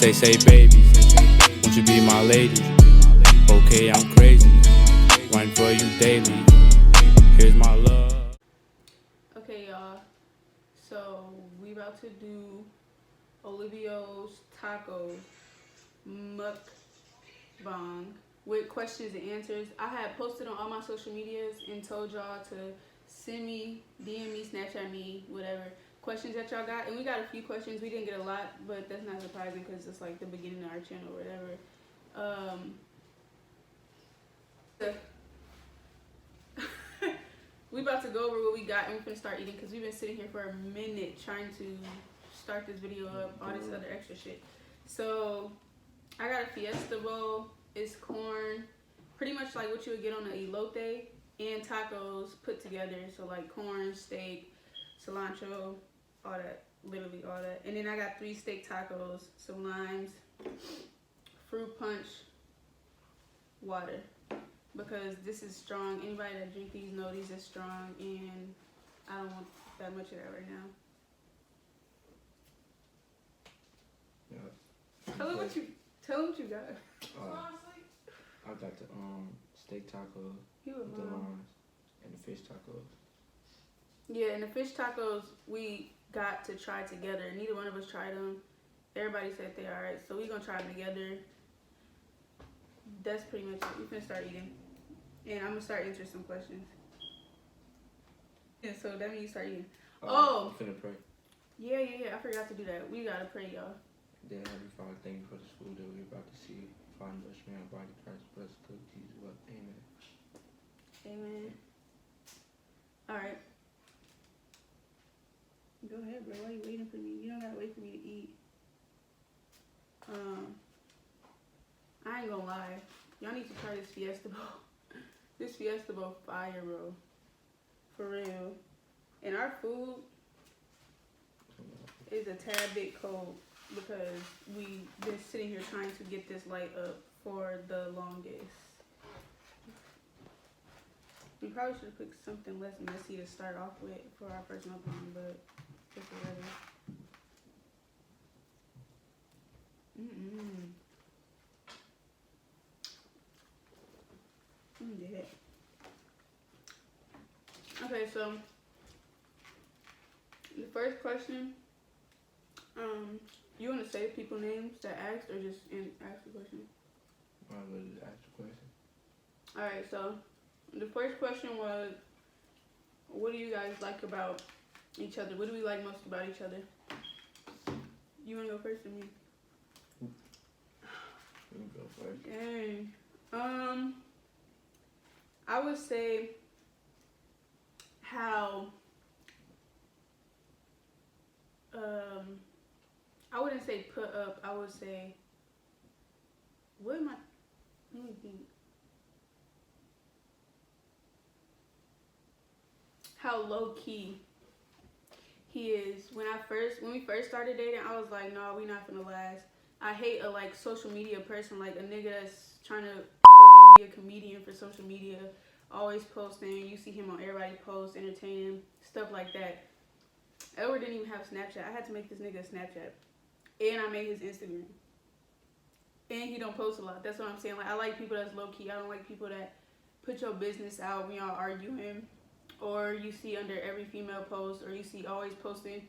Say, baby, won't you be my lady? Okay, I'm crazy, waiting for you daily. Here's my love. Okay, y'all. So we about to do Olivo's tacos mukbang with questions and answers. I had posted on all my social medias and told y'all to send me, DM me, Snapchat me, whatever questions that y'all got. And we got a few questions. We didn't get a lot, but that's not surprising because it's like the beginning of our channel or whatever. We about to go over what we got and we're gonna start eating because we've been sitting here for a minute trying to start this video up, all this other extra shit. So I got a fiesta bowl. It's corn, pretty much like what you would get on an elote, and tacos put together. So like corn, steak, cilantro, all that, literally all that. And then I got 3 steak tacos, some limes, fruit punch, water. Because this is strong. Anybody that drink these know these are strong, and I don't want that much of that right now. Yeah. Tell them what you got. I got the steak tacos, the limes, and the fish tacos. Yeah, and the fish tacos we got to try together. Neither one of us tried them. Everybody said they alright, so we gonna try them together. That's pretty much it. We finna start eating. And I'm gonna start answering some questions. Yeah, so that means you start eating. Oh! I'm finna pray. Yeah. I forgot to do that. We gotta pray, y'all. Dear Heavenly Father, thank you for this food that we're about to see. Father, bless me our body, Christ, bless, cook, Jesus, what? Amen. Amen. Alright. Go ahead, bro. Why are you waiting for me? You don't gotta wait for me to eat. I ain't gonna lie. Y'all need to try this fiesta bowl. This fiesta bowl fire, bro. For real. And our food is a tad bit cold because we've been sitting here trying to get this light up for the longest. We probably should have picked something less messy to start off with for our first opening, but just whatever. Yeah. Okay, so the first question, you want to say people names that asked or just ask the question? I will just ask the question. Alright, so the first question was, what do you guys like about each other? What do we like most about each other? You want to go first or me? You go first. Dang. I would say how I wouldn't say put up, I would say let me think. How low key he is. When we first started dating, I was like, no, we not finna last. I hate a like social media person, like a nigga that's trying to fucking be a comedian for social media, always posting. You see him on everybody posts, entertaining, stuff like that. Edward didn't even have Snapchat. I had to make this nigga a Snapchat, and I made his Instagram. And he don't post a lot. That's what I'm saying. Like I like people that's low key. I don't like people that put your business out when y'all arguing, or you see under every female post, or you see always posting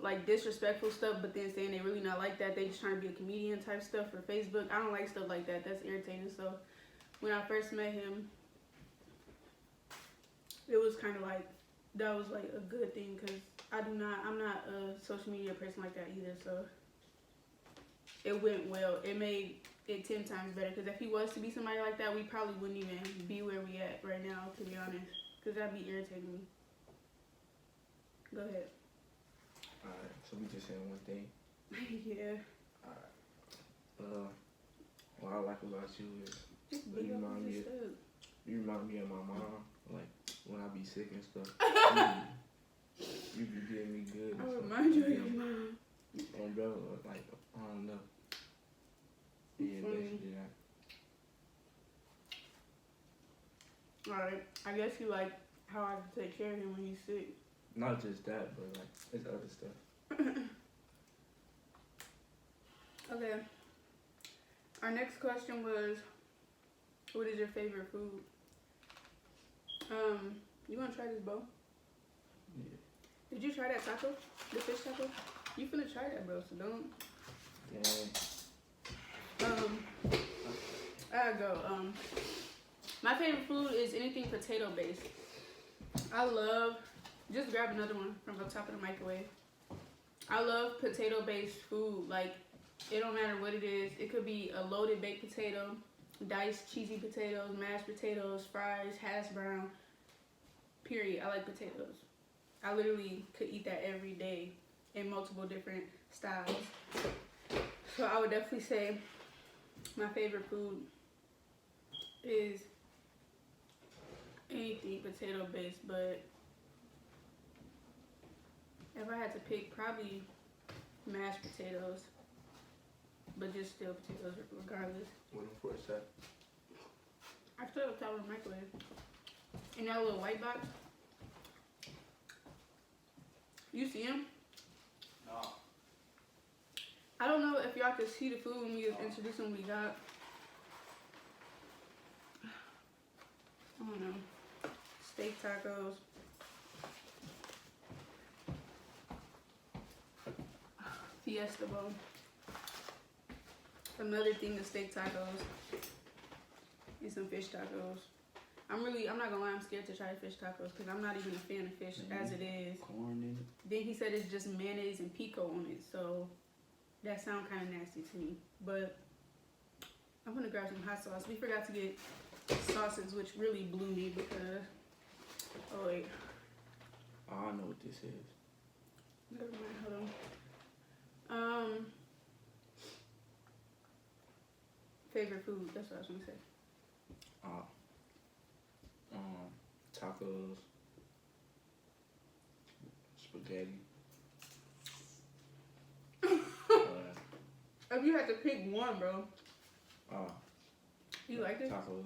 like disrespectful stuff, but then saying they really not like that. They just trying to be a comedian type stuff for Facebook. I don't like stuff like that. That's irritating. So when I first met him, it was kind of like, that was like a good thing because I'm not a social media person like that either. So it went well. It made it 10 times better because if he was to be somebody like that, we probably wouldn't even be where we at right now, to be honest, because that'd be irritating me. Go ahead. Alright, so we just saying one thing. Yeah. Alright. What I like about you is you remind me of my mom. Like when I be sick and stuff. you be getting me good. I remind you of your mom. Bro, like I don't know. Yeah, basically that. Alright, I guess you like how I take care of him when he's sick. Not just that, but like it's other stuff. Okay. Our next question was, what is your favorite food? You wanna try this, bro? Yeah. Did you try that taco? The fish taco? You finna try that, bro, so don't. Yeah. I go. My favorite food is anything potato based. I love, just grab another one from the top of the microwave. I love potato based food. Like, it don't matter what it is. It could be a loaded baked potato, diced cheesy potatoes, mashed potatoes, fries, hash brown. Period. I like potatoes. I literally could eat that every day in multiple different styles. So I would definitely say my favorite food is anything potato based, but if I had to pick, probably mashed potatoes, but just still potatoes regardless. What the force at? I still have top of the microwave. In that little white box. You see him? No. I don't know if y'all could see the food when we was introducing what we got. I don't know. Steak tacos. Fiesta bowl. Another thing of steak tacos. And some fish tacos. I'm not gonna lie, I'm scared to try fish tacos because I'm not even a fan of fish as it is. Corn in it. Then he said it's just mayonnaise and pico on it, so that sounds kind of nasty to me. But I'm gonna grab some hot sauce. We forgot to get sauces, which really blew me because, oh wait. I don't know what this is. Never mind, hold on. Favorite food, that's what I was gonna say. Tacos, spaghetti. If you had to pick one, bro. You like it? Tacos.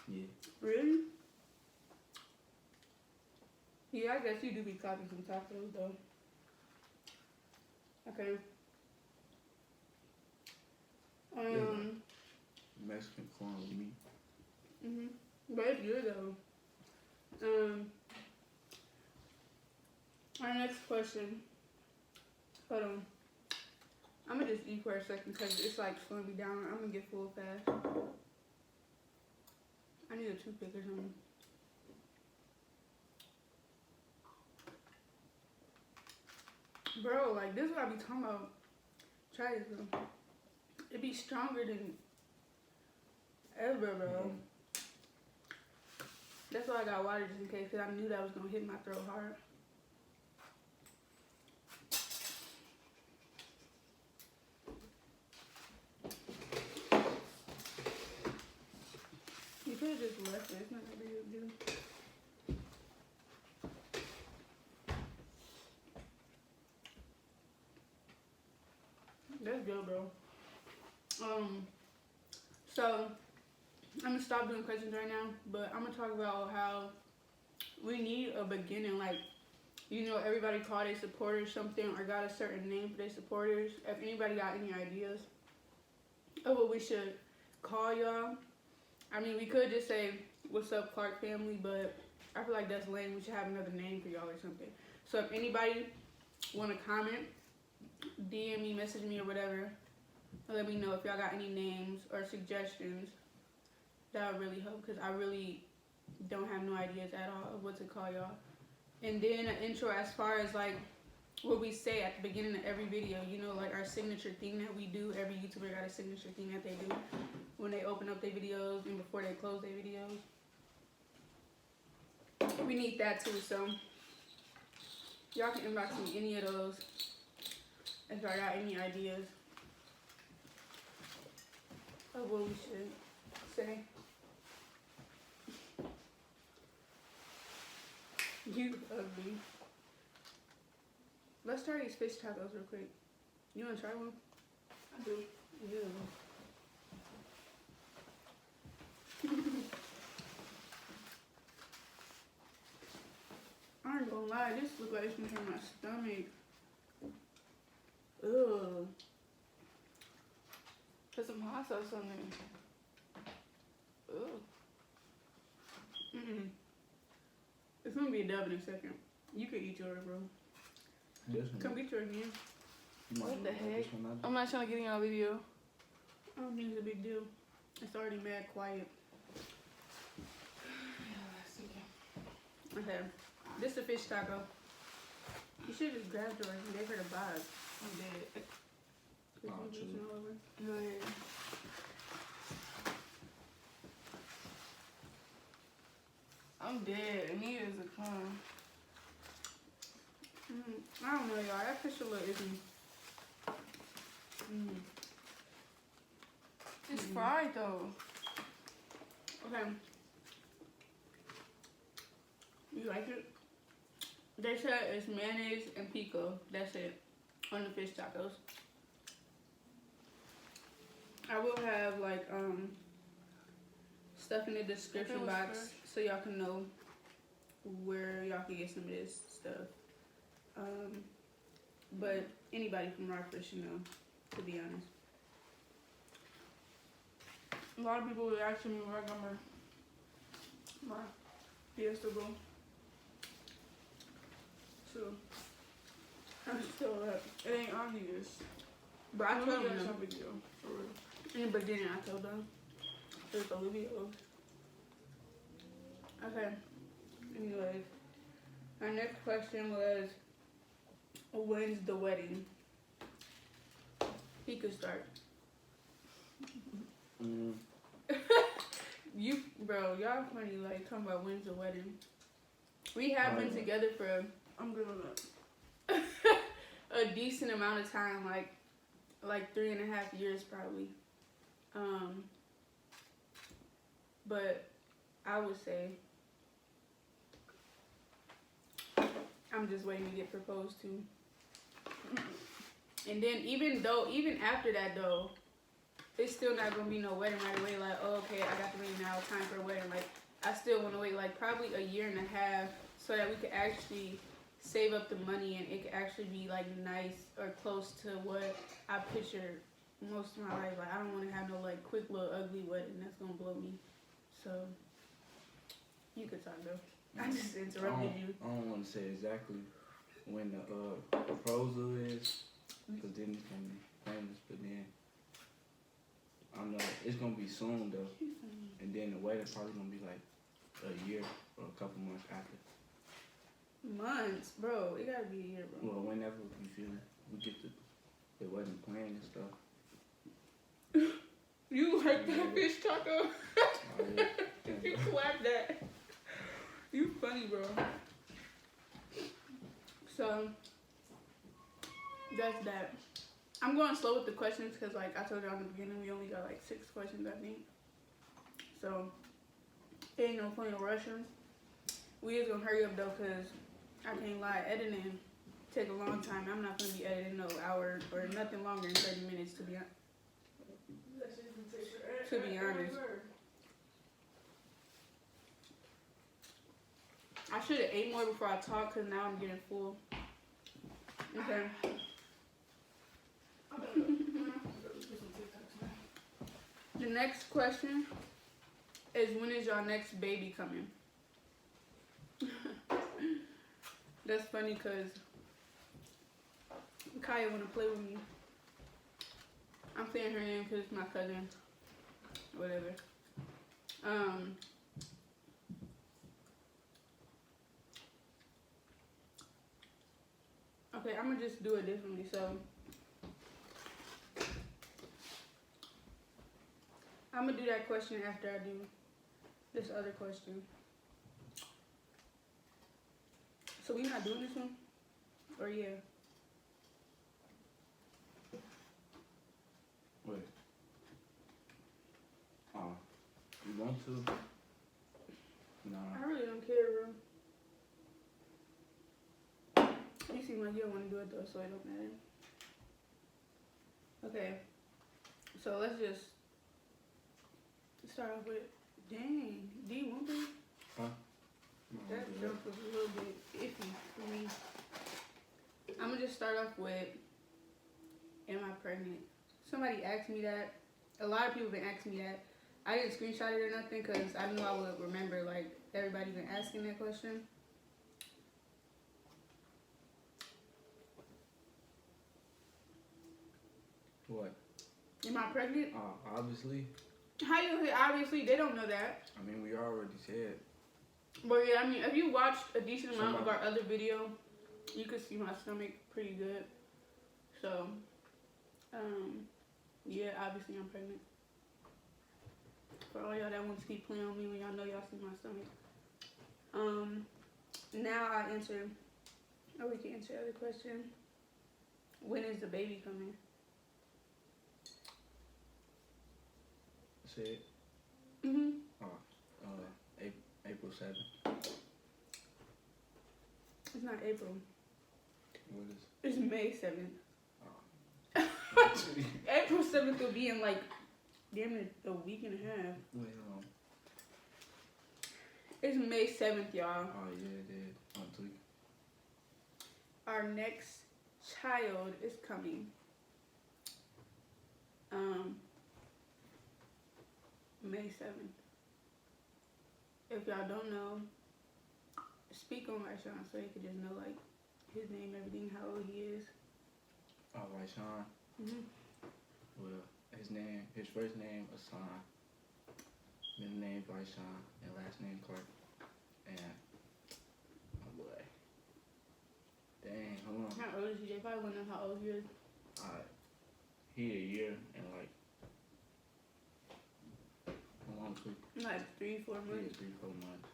Yeah. Really? Yeah, I guess you do be copying some tacos though. Okay. Mexican corn with meat. But it's good though. Our next question. Hold on. I'm gonna just eat for a second because it's like slowing me down. I'm gonna get full fast. I need a toothpick or something. Bro, like this is what I be talking about. Try this though. It be stronger than ever, bro. That's why I got water just in case, because I knew that was gonna hit my throat hard. You could have just left it. It's not gonna be a big deal. That's good, bro. So I'm gonna stop doing questions right now, but I'm gonna talk about how we need a beginning. Like, you know, everybody call their supporters something or got a certain name for their supporters. If anybody got any ideas of what we should call y'all, I mean, we could just say, "What's up, Clark family?" But I feel like that's lame. We should have another name for y'all or something. So if anybody want to comment, DM me, message me, or whatever, and let me know if y'all got any names or suggestions. That would really help because I really don't have no ideas at all of what to call y'all. And then an intro as far as like what we say at the beginning of every video, you know, like our signature thing that we do. Every YouTuber got a signature thing that they do when they open up their videos and before they close their videos. We need that too, so y'all can inbox me any of those if y'all got any ideas of what we should say. You ugly. Let's try these fish tacos real quick. You wanna try one? I do. Yeah. I ain't gonna lie, this looks like it's gonna hurt my stomach. Ugh. Put some hot sauce on there. Ugh. It's gonna be a dub in a second. You could eat yours, bro. Come get yours again. What the heck? I'm not trying to get in on video. I don't think it's a big deal. It's already mad quiet. Okay. This is a fish taco. You should just grab yours and gave her the vibe. I'm dead. Oh, true. Go ahead. I'm dead. Anita is a clown. I don't know, y'all. That fish a little iffy. It's fried, though. Okay. You like it? They said it's mayonnaise and pico. That's it. On the fish tacos. I will have, like, stuff in the description box so y'all can know where y'all can get some of this stuff. But anybody from Rockford should know, to be honest. A lot of people were asking me where I got my Fiesta go. So, I'm still up. It ain't obvious. But I told them some video, for real. In the beginning, I told them. There's Olivo. Okay. Anyways, our next question was, when's the wedding? He could start. You, bro, y'all funny, like, talking about when's the wedding. We have been together for, I'm good on that, a decent amount of time, like 3.5 years probably. But I would say I'm just waiting to get proposed to. And then even after that though, it's still not gonna be no wedding right away. Like, oh, okay, I got the ring now, time for a wedding. Like, I still want to wait like probably 1.5 years so that we could actually save up the money and it could actually be like nice or close to what I pictured most of my life. Like, I don't want to have no like quick little ugly wedding that's gonna blow me. So you could talk though. I just interrupted you. I don't want to say exactly when the proposal is, because then it's gonna be famous. But then I know it's gonna be soon though, and then the wedding probably gonna be like 1 year or a couple months after. Months, bro. It gotta be a year, bro. Well, whenever we feel it, we get the wedding planned and stuff. You like that fish taco? Oh, yeah. You clap that. You funny, bro. So that's that. I'm going slow with the questions because, like I told you in the beginning, we only got like 6 questions, I think. So ain't no point in rushing. We just gonna hurry up though, cause I can't lie, editing take a long time. I'm not gonna be editing no hour or nothing longer than 30 minutes to be honest. I should have ate more before I talk, cause now I'm getting full. Okay. The next question is, when is y'all next baby coming? That's funny because Kaya want to play with me. I'm saying her name because it's my cousin. Whatever. Okay, I'm going to just do it differently. So I'm going to do that question after I do this other question. So we not doing this one? Or yeah? Wait. Oh, you want to? No. I really don't care, bro. You seem like you don't want to do it though, so it don't matter. Okay. So let's just start off with, dang, do you want this? Huh? That jump was a little bit iffy for me. I'm gonna just start off with, Am I pregnant? Somebody asked me that. A lot of people been asking me that. I didn't screenshot it or nothing because I knew I would remember, like, everybody been asking that question. What? Am I pregnant? Obviously. How you say obviously? They don't know that. I mean, we already said. But yeah, I mean, if you watched a decent amount of our other video, you could see my stomach pretty good. So, yeah, obviously I'm pregnant. For all y'all that want to keep playing on me when y'all know y'all see my stomach. Now I answer, or we can answer the other question. When is the baby coming? Say it. April 7th. It's not April. What is? It's May 7th. April 7th will be in like damn it a week and a half. Wait, It's May 7th, y'all. Oh yeah, it did. On tweet. Our next child is coming. May 7th. If y'all don't know, speak on Rayshawn so you can just know like his name, everything, how old he is. Oh, Rayshawn. Well, his first name Asan, middle name Rayshawn, and last name Clark. And oh boy, dang, hold on. How old is he? They probably wouldn't know how old he is. He a year and like. Like 3-4 months. Yeah, 3-4 months.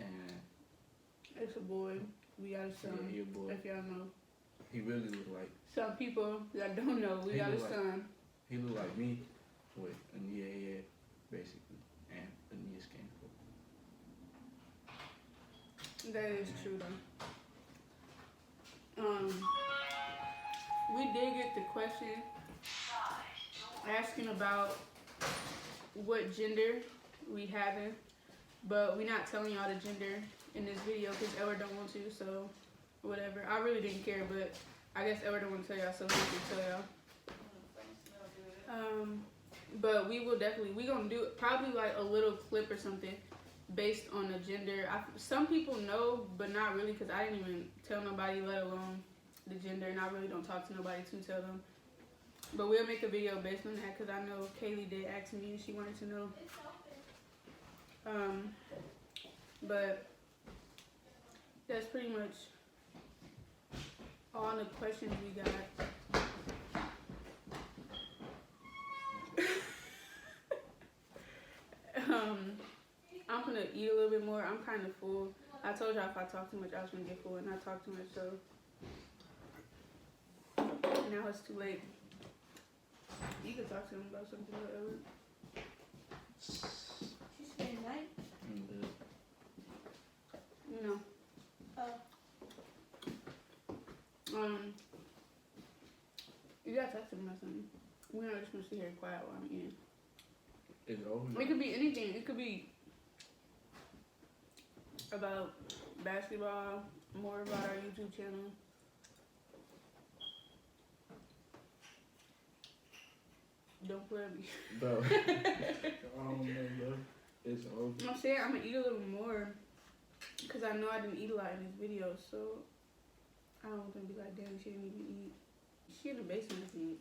And it's a boy. We got a son. Yeah, he a boy. If y'all know. He really look like. Some people that don't know, we got a son. He look like me with a Nia head, basically, and a Nia skin. That is true though. We did get the question asking about what gender we having, but we not telling y'all the gender in this video because Edward don't want to, so whatever. I really didn't care, but I guess Edward don't want to tell y'all, so we can tell y'all. But we will definitely, we gonna do probably like a little clip or something based on the gender. Some people know, but not really, because I didn't even tell nobody, let alone the gender, and I really don't talk to nobody to tell them. But we'll make a video based on that, because I know Kaylee did ask me and she wanted to know. But that's pretty much all the questions we got. I'm gonna eat a little bit more. I'm kind of full. I told y'all if I talk too much, I was gonna get full, and I talk too much, so now it's too late. You can talk to him about something, whatever. She's spending the night? No. You gotta talk to him about something. We're not just gonna sit here quiet while I'm eating. It's over. It could be anything. It could be about basketball, more about our YouTube channel. Don't play with me. Bro. I don't know, bro. It's over. I'm saying I'm gonna eat a little more because I know I didn't eat a lot in this video, so I don't want them to be like, damn, she didn't even eat. She in the basement with me.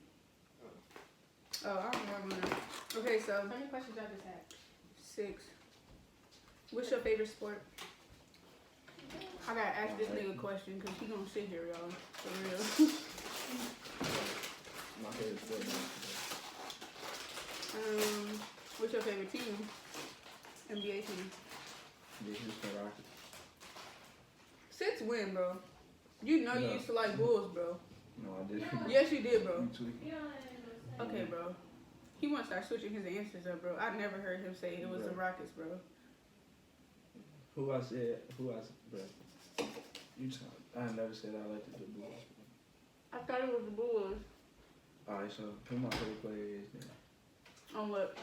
Oh, I don't remember now. Okay, so How many questions I just had? 6. What's your favorite sport? I gotta ask this nigga a question because he gonna sit here, y'all. For real. My favorite sport. What's your favorite team? NBA team. The Houston Rockets. Since when, bro? You know you used to like Bulls, bro. No, I didn't. Yes, you did, bro. You tweaking. Okay, bro. He wants to start switching his answers up, bro. I never heard him say it was the Rockets, bro. Who I said, bro. You talk. I never said I liked the Bulls. I thought it was the Bulls. Alright, so who my favorite player is then? On what?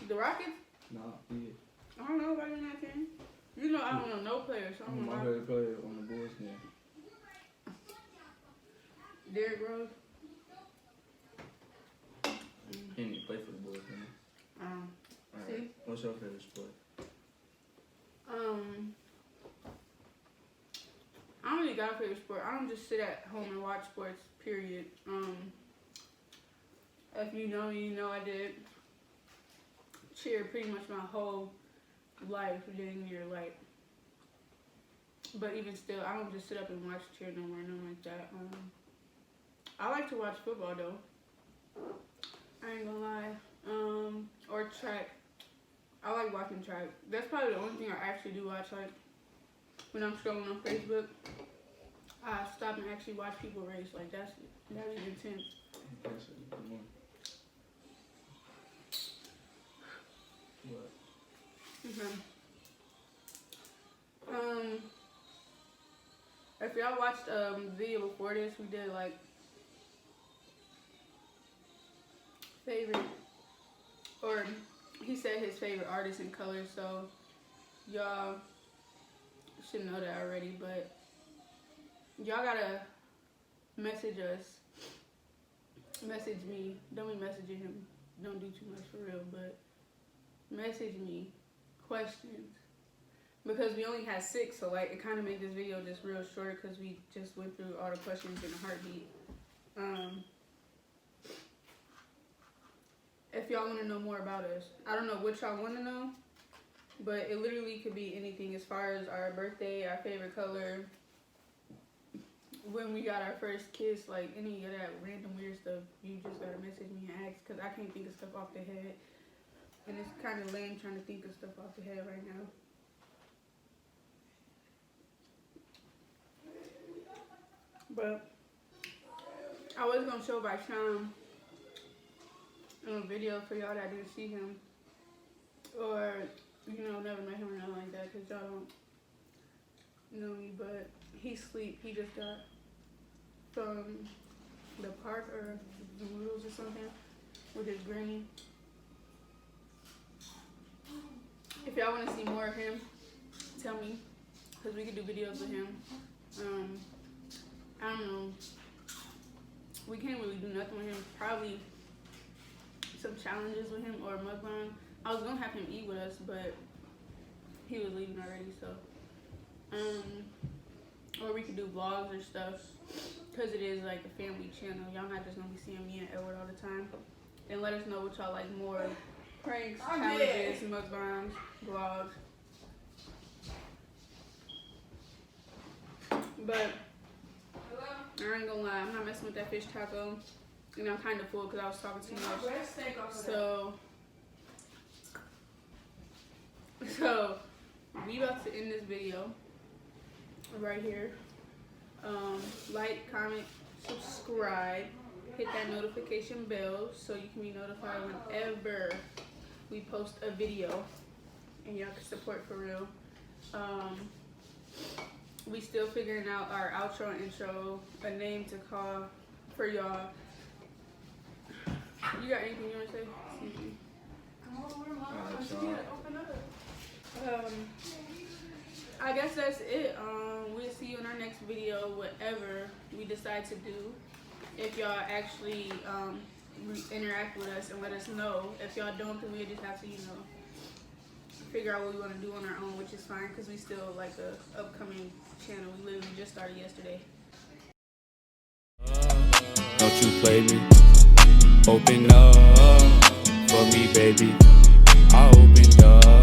The Rockets? Nah, yeah. I don't know about that team. You know I don't know no players, so I don't My know. favorite player on the Bulls then. Derrick Rose. He didn't play for the Bulls, man. See? Alright. What's your favorite sport? I don't really got a favorite sport. I don't just sit at home and watch sports, period. If you know me, you know I did cheer pretty much my whole life, dang near, like. But even still, I don't just sit up and watch cheer no more, nothing like that. I like to watch football though. I ain't gonna lie. Or track. I like watching track. That's probably the only thing I actually do watch. Like when I'm scrolling on Facebook, I stop and actually watch people race. Like that is intense. What? Okay. If y'all watched the video before this, we did like favorite, or he said his favorite artist and color, so y'all should know that already, but y'all gotta message us, message me, don't be messaging him, don't do too much for real, but message me questions, because we only had 6, so like it kind of made this video just real short because we just went through all the questions in a heartbeat. If y'all want to know more about us, I don't know what y'all want to know, but it literally could be anything as far as our birthday, our favorite color, when we got our first kiss, like any of that random weird stuff. You just gotta message me and ask, because I can't think of stuff off the head, and it's kind of lame trying to think of stuff off the head right now. But I was gonna show by Sean in a video for y'all that didn't see him, or never met him or nothing like that, because y'all don't know me. But he sleep. He just got from the park or the wheels or something with his granny. If y'all want to see more of him, tell me, because we could do videos with him. I don't know. We can't really do nothing with him. Probably some challenges with him or a mukbang. I was gonna have him eat with us, but he was leaving already, so. Or we could do vlogs or stuff, because it is like a family channel. Y'all not just gonna be seeing me and Edward all the time. And let us know what y'all like more. Pranks, challenges, mukbangs, vlogs. But I ain't gonna lie, I'm not messing with that fish taco. And I'm kind of full because I was talking too much. So we about to end this video right here. Like, comment, subscribe, hit that notification bell so you can be notified whenever we post a video, and y'all can support for real. We still figuring out our outro and intro, a name to call for y'all. You got anything you want to say? I guess that's it. We'll see you in our next video, whatever we decide to do. If y'all actually interact with us and let us know. If y'all don't, then we'll just have to, figure out what we want to do on our own, which is fine, because we still like a upcoming channel. We literally just started yesterday. Don't you play me? Open up for me, baby. I opened up.